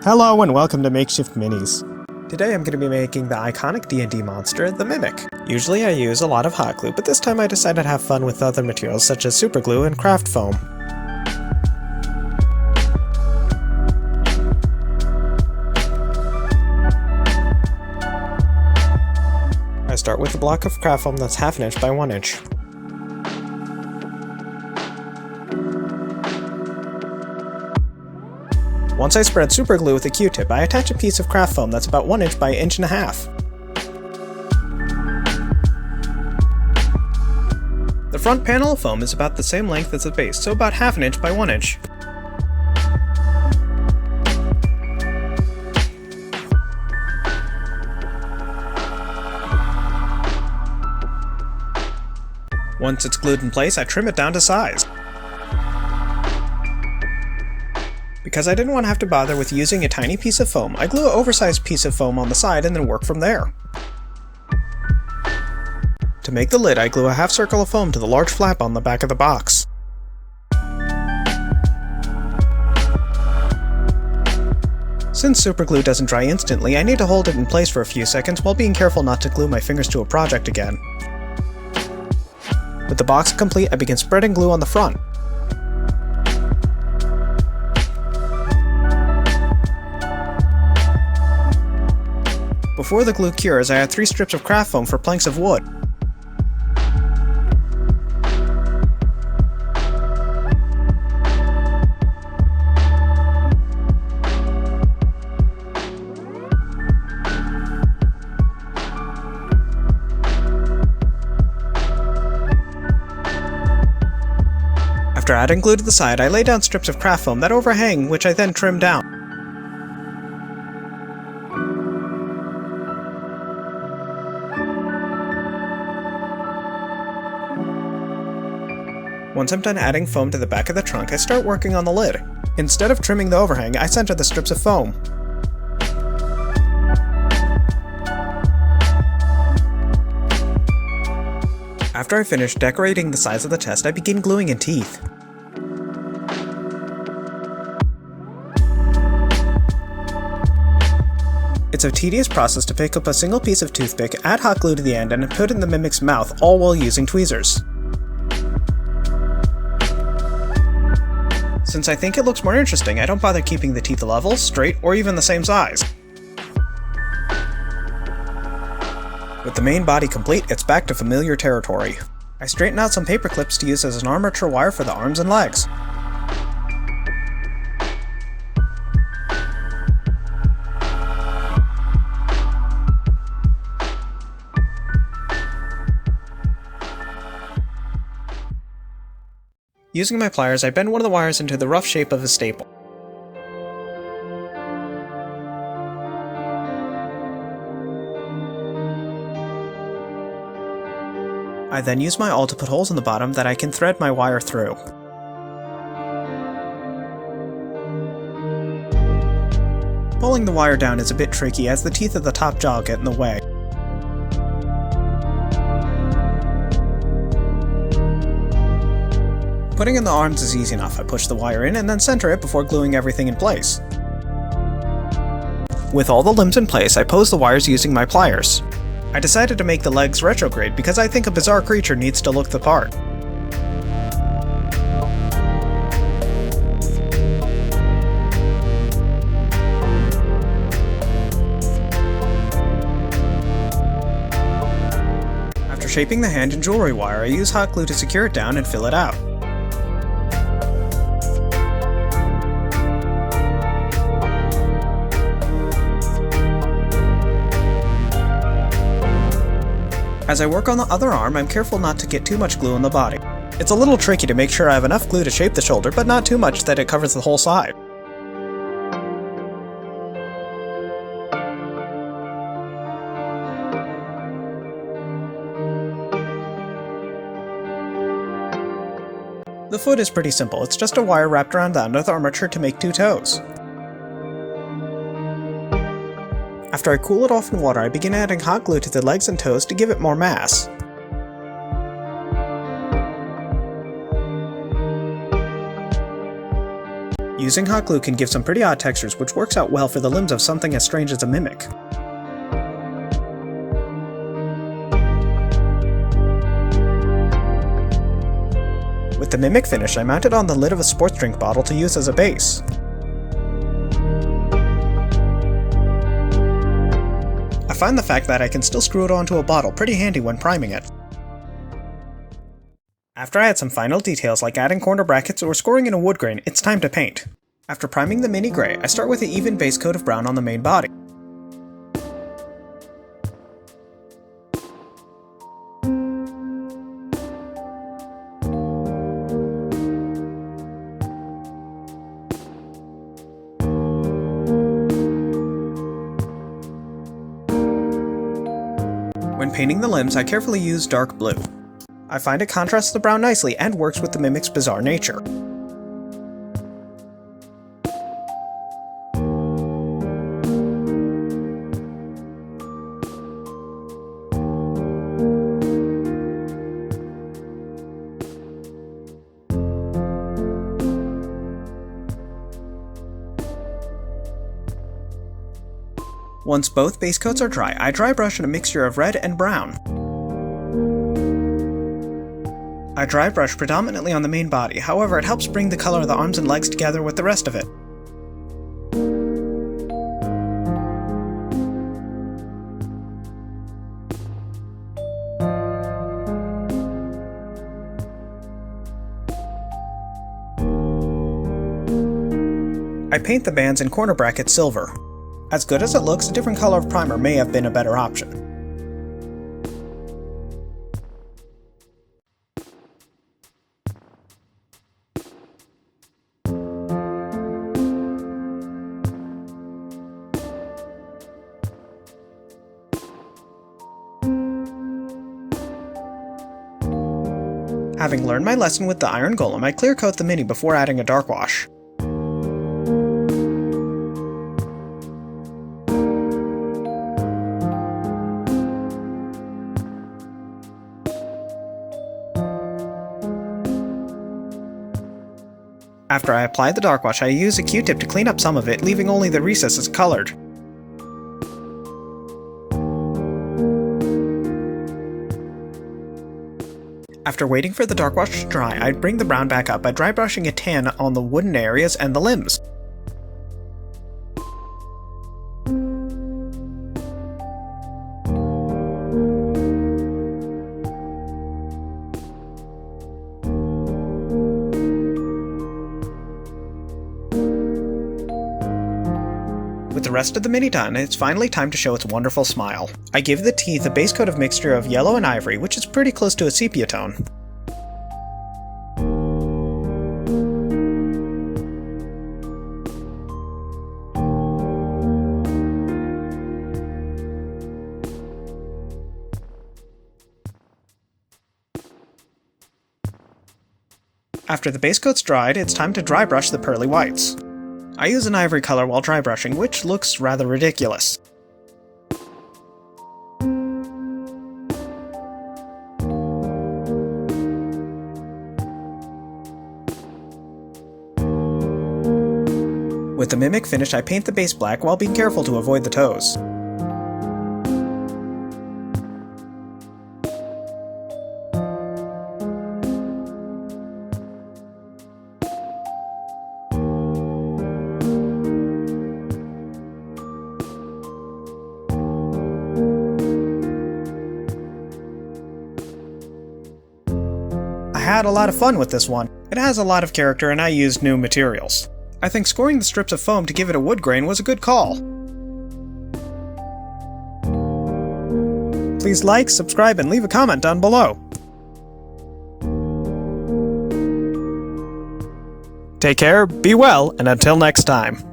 Hello and welcome to Makeshift Minis. Today I'm going to be making the iconic D&D monster, the Mimic. Usually I use a lot of hot glue, but this time I decided to have fun with other materials such as super glue and craft foam. I start with a block of craft foam that's half an inch by 1 inch. Once I spread super glue with a Q-tip, I attach a piece of craft foam that's about 1 inch by 1.5 inches. The front panel of foam is about the same length as the base, so about half an inch by 1 inch. Once it's glued in place, I trim it down to size. Because I didn't want to have to bother with using a tiny piece of foam, I glue an oversized piece of foam on the side and then work from there. To make the lid, I glue a half circle of foam to the large flap on the back of the box. Since superglue doesn't dry instantly, I need to hold it in place for a few seconds while being careful not to glue my fingers to a project again. With the box complete, I begin spreading glue on the front. Before the glue cures, I add 3 strips of craft foam for planks of wood. After adding glue to the side, I lay down strips of craft foam that overhang, which I then trim down. Once I'm done adding foam to the back of the trunk, I start working on the lid. Instead of trimming the overhang, I center the strips of foam. After I finish decorating the sides of the chest, I begin gluing in teeth. It's a tedious process to pick up a single piece of toothpick, add hot glue to the end, and put it in the Mimic's mouth, all while using tweezers. Since I think it looks more interesting, I don't bother keeping the teeth level, straight, or even the same size. With the main body complete, it's back to familiar territory. I straighten out some paper clips to use as an armature wire for the arms and legs. Using my pliers, I bend one of the wires into the rough shape of a staple. I then use my awl to put holes in the bottom that I can thread my wire through. Pulling the wire down is a bit tricky as the teeth of the top jaw get in the way. Putting in the arms is easy enough. I push the wire in and then center it before gluing everything in place. With all the limbs in place, I pose the wires using my pliers. I decided to make the legs retrograde because I think a bizarre creature needs to look the part. After shaping the hand and jewelry wire, I use hot glue to secure it down and fill it out. As I work on the other arm, I'm careful not to get too much glue on the body. It's a little tricky to make sure I have enough glue to shape the shoulder, but not too much that it covers the whole side. The foot is pretty simple. It's just a wire wrapped around the end of the armature to make 2 toes. After I cool it off in water, I begin adding hot glue to the legs and toes to give it more mass. Using hot glue can give some pretty odd textures, which works out well for the limbs of something as strange as a mimic. With the mimic finished, I mounted on the lid of a sports drink bottle to use as a base. I find the fact that I can still screw it onto a bottle pretty handy when priming it. After I add some final details like adding corner brackets or scoring in a wood grain, it's time to paint. After priming the Mini Gray, I start with an even base coat of brown on the main body. When painting the limbs, I carefully use dark blue. I find it contrasts the brown nicely and works with the mimic's bizarre nature. Once both base coats are dry, I dry brush in a mixture of red and brown. I dry brush predominantly on the main body, however it helps bring the color of the arms and legs together with the rest of it. I paint the bands and corner brackets silver. As good as it looks, a different color of primer may have been a better option. Having learned my lesson with the iron golem, I clear coat the Mini before adding a dark wash. After I apply the dark wash, I use a Q-tip to clean up some of it, leaving only the recesses colored. After waiting for the dark wash to dry, I bring the brown back up by dry brushing a tan on the wooden areas and the limbs. With the rest of the Mini done, it's finally time to show its wonderful smile. I give the teeth a base coat of mixture of yellow and ivory, which is pretty close to a sepia tone. After the base coat's dried, it's time to dry brush the pearly whites. I use an ivory color while dry brushing, which looks rather ridiculous. With the mimic finished, I paint the base black while being careful to avoid the toes. I had a lot of fun with this one. It has a lot of character and I used new materials. I think scoring the strips of foam to give it a wood grain was a good call. Please like, subscribe, and leave a comment down below. Take care, be well, and until next time.